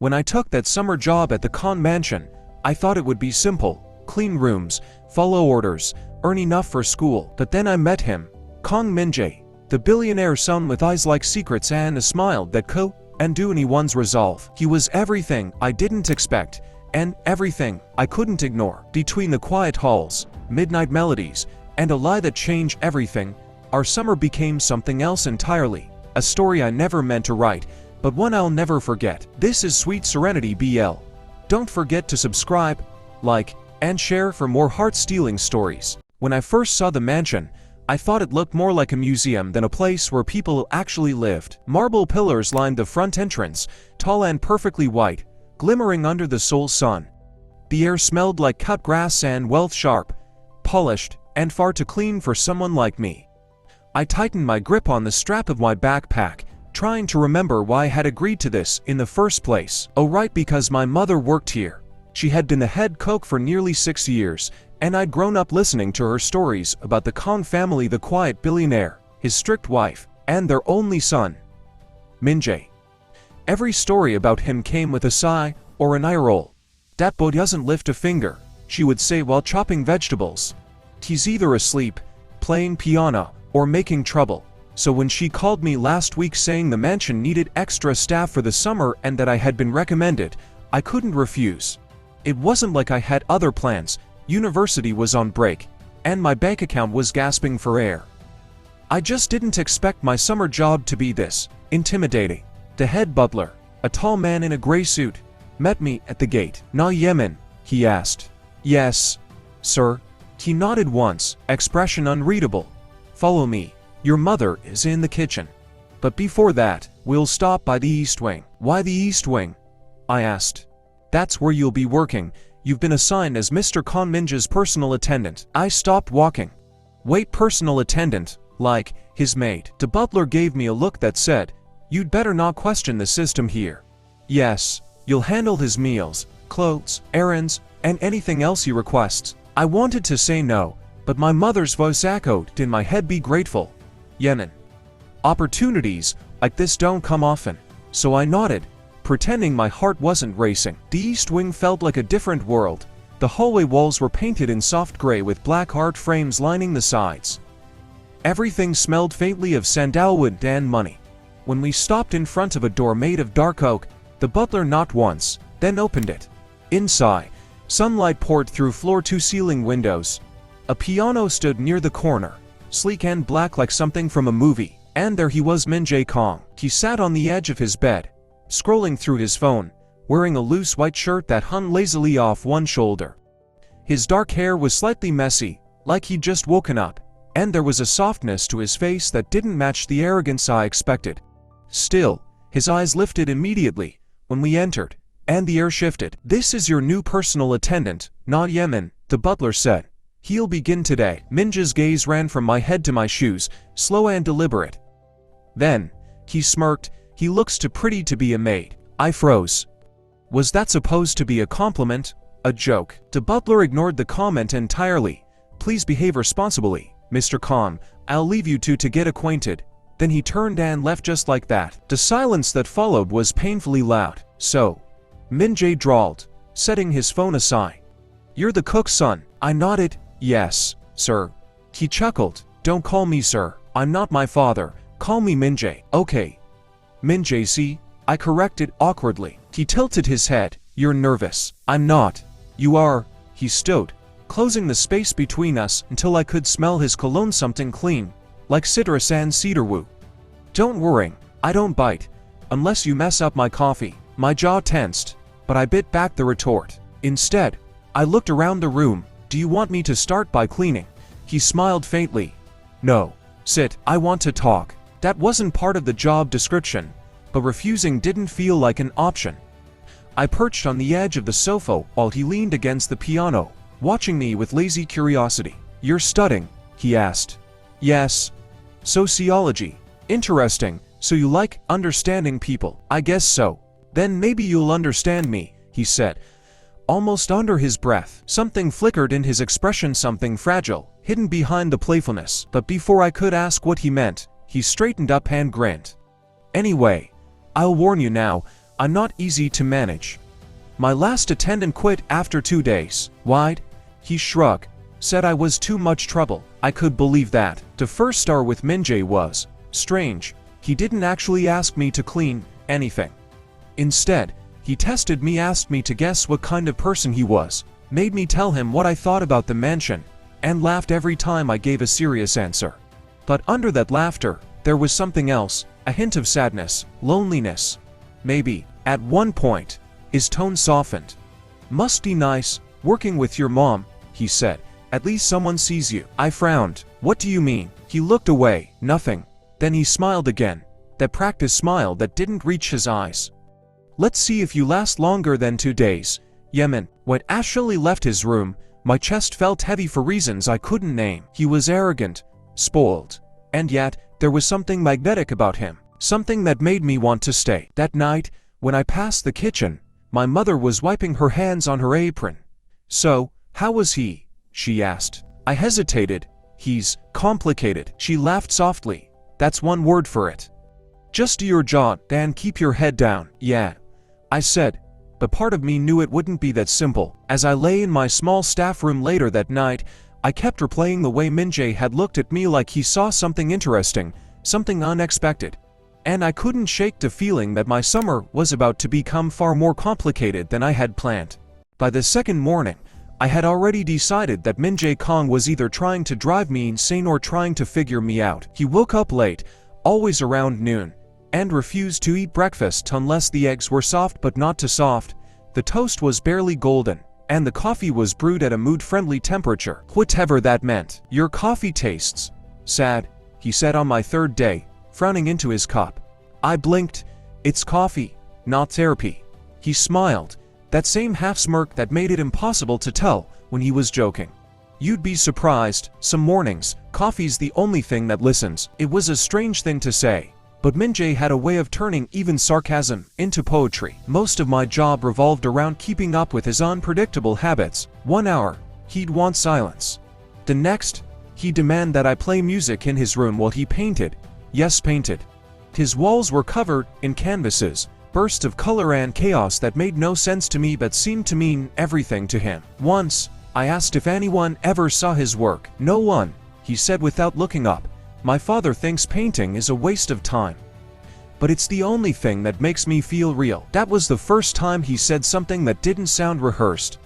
When I took that summer job at the Kang mansion, I thought it would be simple, clean rooms, follow orders, earn enough for school. But then I met him, Kang Minjae, the billionaire son with eyes like secrets and a smile that could undo anyone's resolve. He was everything I didn't expect, and everything I couldn't ignore. Between the quiet halls, midnight melodies, and a lie that changed everything, our summer became something else entirely. A story I never meant to write, but one I'll never forget. This is Sweet Serenity BL. Don't forget to subscribe, like, and share for more heart-stealing stories. When I first saw the mansion, I thought it looked more like a museum than a place where people actually lived. Marble pillars lined the front entrance, tall and perfectly white, glimmering under the Seoul sun. The air smelled like cut grass and wealth, sharp, polished, and far too clean for someone like me. I tightened my grip on the strap of my backpack, trying to remember why I had agreed to this in the first place. Oh right, because my mother worked here. She had been the head cook for nearly 6 years, and I'd grown up listening to her stories about the Kang family, the quiet billionaire, his strict wife, and their only son, Minjay. Every story about him came with a sigh or an eye roll. "That boy doesn't lift a finger," she would say while chopping vegetables. "He's either asleep, playing piano, or making trouble." So when she called me last week saying the mansion needed extra staff for the summer and that I had been recommended, I couldn't refuse. It wasn't like I had other plans. University was on break, and my bank account was gasping for air. I just didn't expect my summer job to be this intimidating. The head butler, a tall man in a gray suit, met me at the gate. "Na Jaemin?" he asked. "Yes, sir." He nodded once, expression unreadable. "Follow me. Your mother is in the kitchen. But before that, we'll stop by the East Wing." "Why the East Wing?" I asked. "That's where you'll be working. You've been assigned as Mr. Kang Minjae's personal attendant." I stopped walking. "Wait, personal attendant? Like, his maid?" The butler gave me a look that said, "You'd better not question the system here." "Yes, you'll handle his meals, clothes, errands, and anything else he requests." I wanted to say no, but my mother's voice echoed in my head, "Be grateful, Yemen. Opportunities like this don't come often." So I nodded, pretending my heart wasn't racing. The East Wing felt like a different world. The hallway walls were painted in soft gray with black art frames lining the sides. Everything smelled faintly of sandalwood and money. When we stopped in front of a door made of dark oak, the butler knocked once, then opened it. Inside, sunlight poured through floor-to-ceiling windows. A piano stood near the corner, sleek and black like something from a movie, and there he was, Minjay Kang. He sat on the edge of his bed, scrolling through his phone, wearing a loose white shirt that hung lazily off one shoulder. His dark hair was slightly messy, like he'd just woken up, and there was a softness to his face that didn't match the arrogance I expected. Still, his eyes lifted immediately when we entered, and the air shifted. "This is your new personal attendant, Na Jaemin," the butler said. "He'll begin today." Minjay's gaze ran from my head to my shoes, slow and deliberate. Then, he smirked. "He looks too pretty to be a maid." I froze. Was that supposed to be a compliment? A joke? The butler ignored the comment entirely. "Please behave responsibly, Mr. Kang. I'll leave you two to get acquainted." Then he turned and left just like that. The silence that followed was painfully loud. "So," Minjay drawled, setting his phone aside. "You're the cook's son?" I nodded. "Yes, sir." He chuckled. "Don't call me sir. I'm not my father. Call me Minjay." "Okay. Minjay, see?" I corrected awkwardly. He tilted his head. "You're nervous." "I'm not." "You are," he stood, closing the space between us until I could smell his cologne, something clean, like citrus and cedarwood. "Don't worry, I don't bite, unless you mess up my coffee." My jaw tensed, but I bit back the retort. Instead, I looked around the room. "Do you want me to start by cleaning?" He smiled faintly. "No. Sit. I want to talk." That wasn't part of the job description, but refusing didn't feel like an option. I perched on the edge of the sofa while he leaned against the piano, watching me with lazy curiosity. "You're studying?" he asked. "Yes. Sociology." "Interesting. So you like understanding people?" "I guess so." "Then maybe you'll understand me," he said, almost under his breath. Something flickered in his expression, something fragile, hidden behind the playfulness. But before I could ask what he meant, he straightened up and grinned. "Anyway, I'll warn you now, I'm not easy to manage. My last attendant quit after 2 days. Why'd? He shrugged, said I was too much trouble. I could believe that. The first star with Minjay was strange. He didn't actually ask me to clean anything. Instead, he tested me, asked me to guess what kind of person he was, made me tell him what I thought about the mansion, and laughed every time I gave a serious answer. But under that laughter, there was something else, a hint of sadness, loneliness. Maybe, at one point, his tone softened. Must be nice, working with your mom, he said. At least someone sees you. I frowned. What do you mean? He looked away. Nothing. Then he smiled again. That practiced smile that didn't reach his eyes. Let's see if you last longer than 2 days. Jaemin. When Ashley left his room, my chest felt heavy for reasons I couldn't name. He was arrogant, spoiled, and yet, there was something magnetic about him. Something that made me want to stay. That night, when I passed the kitchen, my mother was wiping her hands on her apron. So, how was he? She asked. I hesitated. He's complicated. She laughed softly. That's one word for it. Just do your job, and keep your head down. Yeah, I said, but part of me knew it wouldn't be that simple. As I lay in my small staff room later that night, I kept replaying the way Minjay had looked at me like he saw something interesting, something unexpected. And I couldn't shake the feeling that my summer was about to become far more complicated than I had planned. By the second morning, I had already decided that Minjay Kang was either trying to drive me insane or trying to figure me out. He woke up late, always around noon, and refused to eat breakfast unless the eggs were soft but not too soft, the toast was barely golden, and the coffee was brewed at a mood-friendly temperature. Whatever that meant. Your coffee tastes sad, he said on my third day, frowning into his cup. I blinked. It's coffee, not therapy. He smiled. That same half-smirk that made it impossible to tell when he was joking. You'd be surprised, some mornings, coffee's the only thing that listens. It was a strange thing to say, but Minjay had a way of turning even sarcasm into poetry. Most of my job revolved around keeping up with his unpredictable habits. 1 hour, he'd want silence. The next, he'd demand that I play music in his room while he painted. Yes, painted. His walls were covered in canvases, bursts of color and chaos that made no sense to me but seemed to mean everything to him. Once, I asked if anyone ever saw his work. No one, he said without looking up. My father thinks painting is a waste of time. But it's the only thing that makes me feel real. That was the first time he said something that didn't sound rehearsed.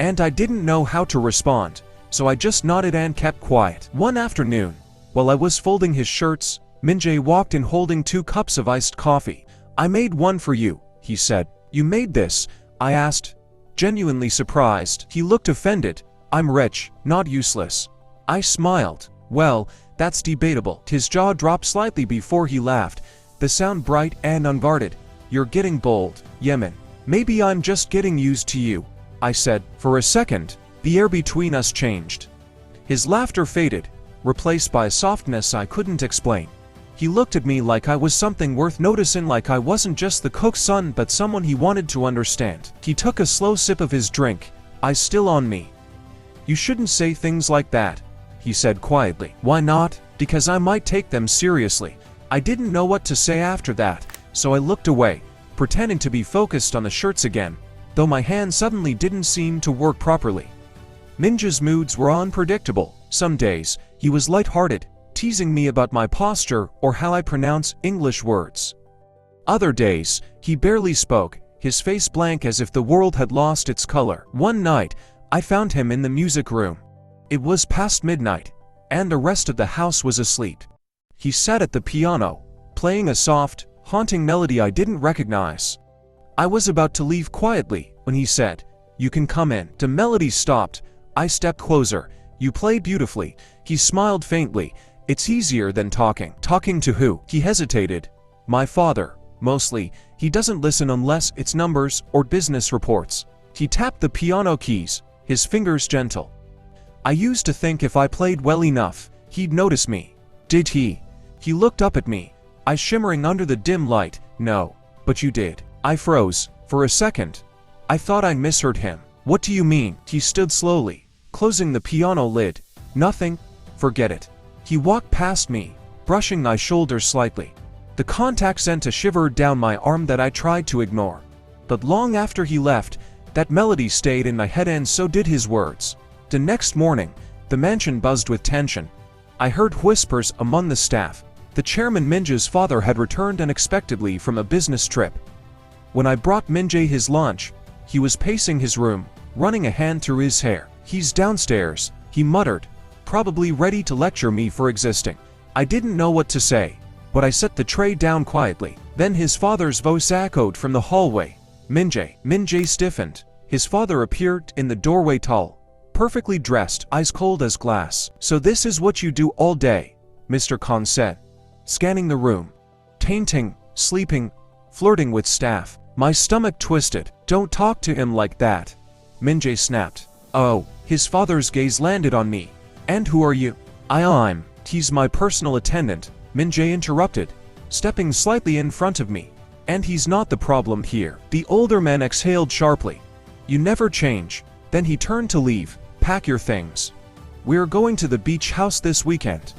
And I didn't know how to respond, so I just nodded and kept quiet. One afternoon, while I was folding his shirts, Minjay walked in holding 2 cups of iced coffee. I made one for you, he said. You made this? I asked, genuinely surprised. He looked offended. I'm rich, not useless. I smiled. Well, that's debatable. His jaw dropped slightly before he laughed, the sound bright and unguarded. You're getting bold, Jaemin. Maybe I'm just getting used to you, I said. For a second, the air between us changed. His laughter faded, replaced by a softness I couldn't explain. He looked at me like I was something worth noticing, like I wasn't just the cook's son but someone he wanted to understand. He took a slow sip of his drink, eyes still on me. You shouldn't say things like that, he said quietly. Why not? Because I might take them seriously. I didn't know what to say after that, so I looked away, pretending to be focused on the shirts again, though my hand suddenly didn't seem to work properly. Minjay's moods were unpredictable. Some days, he was lighthearted, teasing me about my posture or how I pronounce English words. Other days, he barely spoke, his face blank as if the world had lost its color. One night, I found him in the music room. It was past midnight, and the rest of the house was asleep. He sat at the piano, playing a soft, haunting melody I didn't recognize. I was about to leave quietly when he said, "You can come in." The melody stopped. I stepped closer. "You play beautifully." He smiled faintly. "It's easier than talking." "Talking to who?" He hesitated. "My father, mostly. He doesn't listen unless it's numbers or business reports." He tapped the piano keys, his fingers gentle. I used to think if I played well enough, he'd notice me. Did he? He looked up at me, eyes shimmering under the dim light. "No, but you did." I froze. For a second, I thought I misheard him. "What do you mean?" He stood slowly, closing the piano lid. "Nothing. Forget it." He walked past me, brushing my shoulder slightly. The contact sent a shiver down my arm that I tried to ignore. But long after he left, that melody stayed in my head and so did his words. The next morning, the mansion buzzed with tension. I heard whispers among the staff. The chairman Minjae's father had returned unexpectedly from a business trip. When I brought Minjay his lunch, he was pacing his room, running a hand through his hair. "He's downstairs," he muttered, probably ready to lecture me for existing. I didn't know what to say, but I set the tray down quietly. Then his father's voice echoed from the hallway. "Minjay." Minjay stiffened. His father appeared in the doorway, tall, perfectly dressed, eyes cold as glass. "So this is what you do all day," Mr. Kang said, scanning the room. "Tainting, sleeping, flirting with staff." My stomach twisted. "Don't talk to him like that," Minjay snapped. "Oh." His father's gaze landed on me. "And who are you?" He's my personal attendant," Minjay interrupted, stepping slightly in front of me. "And he's not the problem here." The older man exhaled sharply. "You never change." Then he turned to leave. "Pack your things. We're going to the beach house this weekend.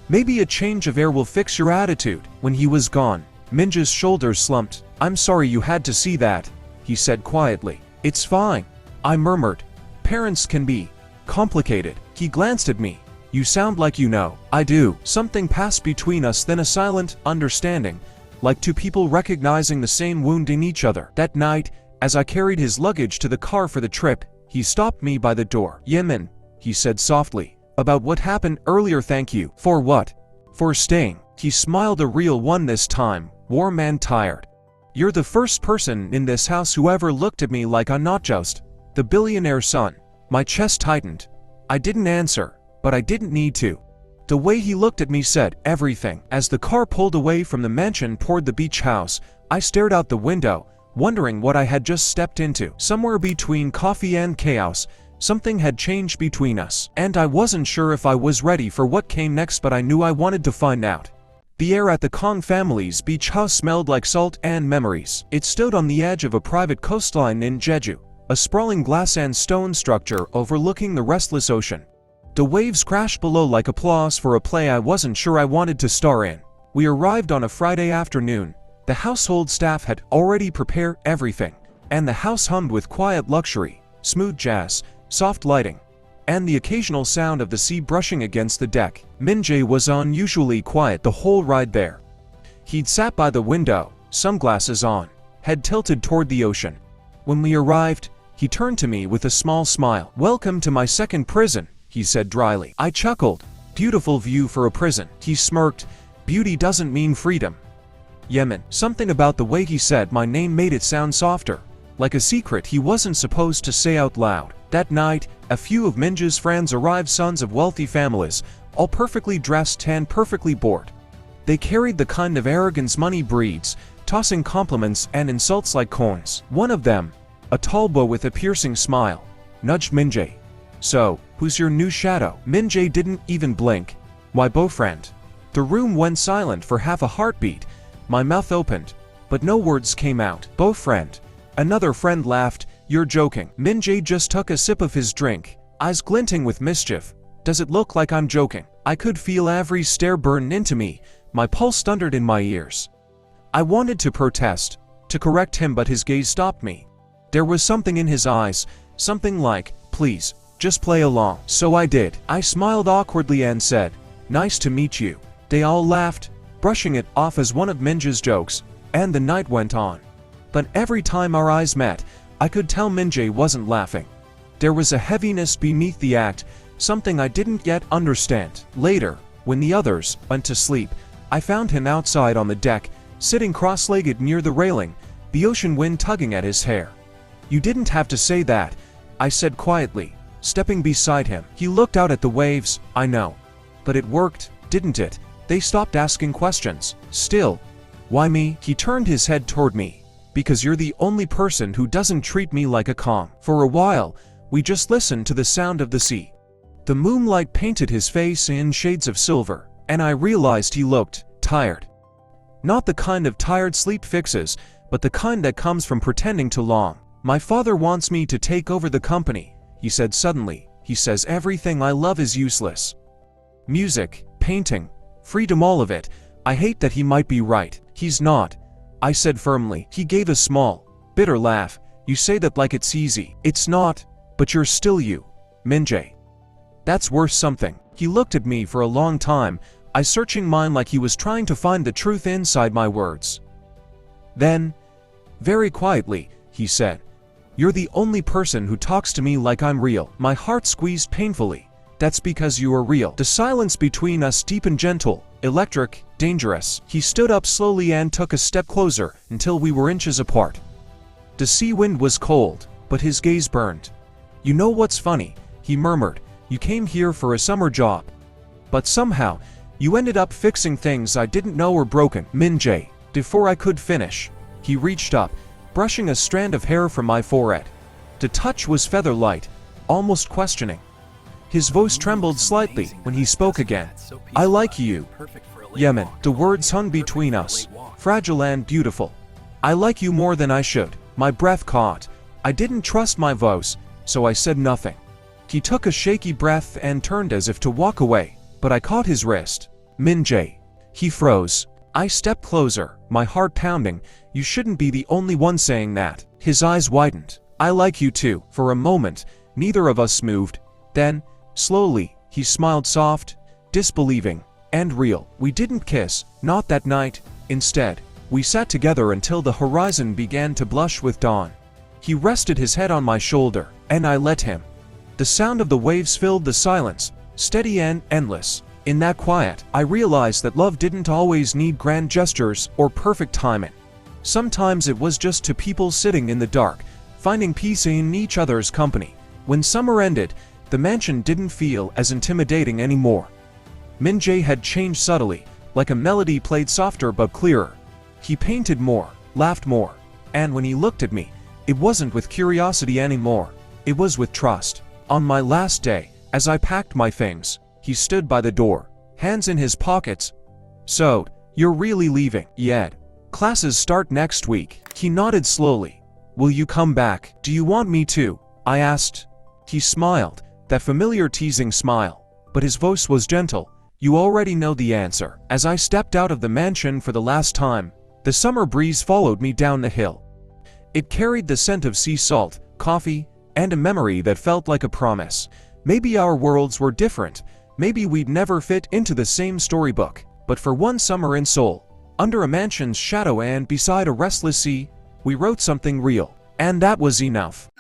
Maybe a change of air will fix your attitude." When he was gone, Minjay's shoulders slumped. "I'm sorry you had to see that," he said quietly. "It's fine," I murmured. "Parents can be complicated." He glanced at me. "You sound like you know." "I do." Something passed between us, then a silent understanding, like two people recognizing the same wound in each other. That night, as I carried his luggage to the car for the trip, he stopped me by the door. "Jaemin," he said softly, "about what happened earlier, thank you." "For what?" "For staying." He smiled, a real one this time, warm and tired. "You're the first person in this house who ever looked at me like I'm not just the billionaire son." My chest tightened. I didn't answer, but I didn't need to. The way he looked at me said everything. As the car pulled away from the mansion toward the beach house, I stared out the window, wondering what I had just stepped into. Somewhere between coffee and chaos, something had changed between us, and I wasn't sure if I was ready for what came next, but I knew I wanted to find out. The air at the Kang family's beach house smelled like salt and memories. It stood on the edge of a private coastline in Jeju, a sprawling glass and stone structure overlooking the restless ocean. The waves crashed below like applause for a play I wasn't sure I wanted to star in. We arrived on a Friday afternoon. The household staff had already prepared everything, and the house hummed with quiet luxury, smooth jazz, soft lighting, and the occasional sound of the sea brushing against the deck. Minjay was unusually quiet the whole ride there. He'd sat by the window, sunglasses on, head tilted toward the ocean. When we arrived, he turned to me with a small smile. "Welcome to my second prison," he said dryly. I chuckled. "Beautiful view for a prison." He smirked. "Beauty doesn't mean freedom." Jaemin. Something about the way he said my name made it sound softer, like a secret he wasn't supposed to say out loud. That night, a few of Minjay's friends arrived, sons of wealthy families, all perfectly dressed and perfectly bored. They carried the kind of arrogance money breeds, tossing compliments and insults like coins. One of them, a tall boy with a piercing smile, nudged Minjay. "So, who's your new shadow?" Minjay didn't even blink. "My boyfriend." The room went silent for half a heartbeat. My mouth opened, but no words came out. "Boyfriend?" Another friend laughed. "You're joking." Minjay just took a sip of his drink, eyes glinting with mischief. "Does it look like I'm joking?" I could feel every stare burn into me. My pulse thundered in my ears. I wanted to protest, to correct him, but his gaze stopped me. There was something in his eyes, something like, "Please, just play along." So I did. I smiled awkwardly and said, "Nice to meet you." They all laughed, brushing it off as one of Minjay's jokes, and the night went on. But every time our eyes met, I could tell Minjay wasn't laughing. There was a heaviness beneath the act, something I didn't yet understand. Later, when the others went to sleep, I found him outside on the deck, sitting cross-legged near the railing, the ocean wind tugging at his hair. "You didn't have to say that," I said quietly, stepping beside him. He looked out at the waves. "I know. But it worked, didn't it?" They stopped asking questions. "Still, why me?" He turned his head toward me. "Because you're the only person who doesn't treat me like a Kang." For a while, we just listened to the sound of the sea. The moonlight painted his face in shades of silver, and I realized he looked tired. Not the kind of tired sleep fixes, but the kind that comes from pretending too long. "My father wants me to take over the company," he said suddenly. "He says everything I love is useless. Music, painting, freedom, all of it. I hate that he might be right." "He's not," I said firmly. He gave a small, Bitter laugh. You say that like it's easy. It's not, but you're still you, Minjay. That's worth something. He looked at me for a long time, I searching mine like he was trying to find the truth inside my words. Then, very quietly, he said, "You're the only person who talks to me like I'm real." My heart squeezed painfully. That's because you are real. The silence between us deep and gentle, electric, dangerous. He stood up slowly and took a step closer until we were inches apart. The sea wind was cold, but his gaze burned. "You know what's funny?" he murmured. "You came here for a summer job. But somehow, you ended up fixing things I didn't know were broken." Minjay. Before I could finish, he reached up, brushing a strand of hair from my forehead. The touch was feather-light, almost questioning. His voice trembled slightly when he spoke again. "I like you, Jaemin." The words hung between us, fragile and beautiful. "I like you more than I should." My breath caught. I didn't trust my voice, so I said nothing. He took a shaky breath and turned as if to walk away, but I caught his wrist. "Minjay." He froze. I stepped closer, my heart pounding. "You shouldn't be the only one saying that." His eyes widened. "I like you too." For a moment, neither of us moved. Then, slowly, he smiled soft, disbelieving, and real. We didn't kiss, not that night. Instead, we sat together until the horizon began to blush with dawn. He rested his head on my shoulder, and I let him. The sound of the waves filled the silence, steady and endless. In that quiet, I realized that love didn't always need grand gestures or perfect timing. Sometimes it was just two people sitting in the dark, finding peace in each other's company. When summer ended, the mansion didn't feel as intimidating anymore. Minjay had changed subtly, like a melody played softer but clearer. He painted more, laughed more, and when he looked at me, it wasn't with curiosity anymore, it was with trust. On my last day, as I packed my things, he stood by the door, hands in his pockets. "So, you're really leaving?" "Yeah. Classes start next week." He nodded slowly. "Will you come back?" "Do you want me to?" I asked. He smiled, that familiar teasing smile, but his voice was gentle. "You already know the answer." As I stepped out of the mansion for the last time, the summer breeze followed me down the hill. It carried the scent of sea salt, coffee, and a memory that felt like a promise. Maybe our worlds were different. Maybe we'd never fit into the same storybook. But for one summer in Seoul, under a mansion's shadow and beside a restless sea, we wrote something real. And that was enough.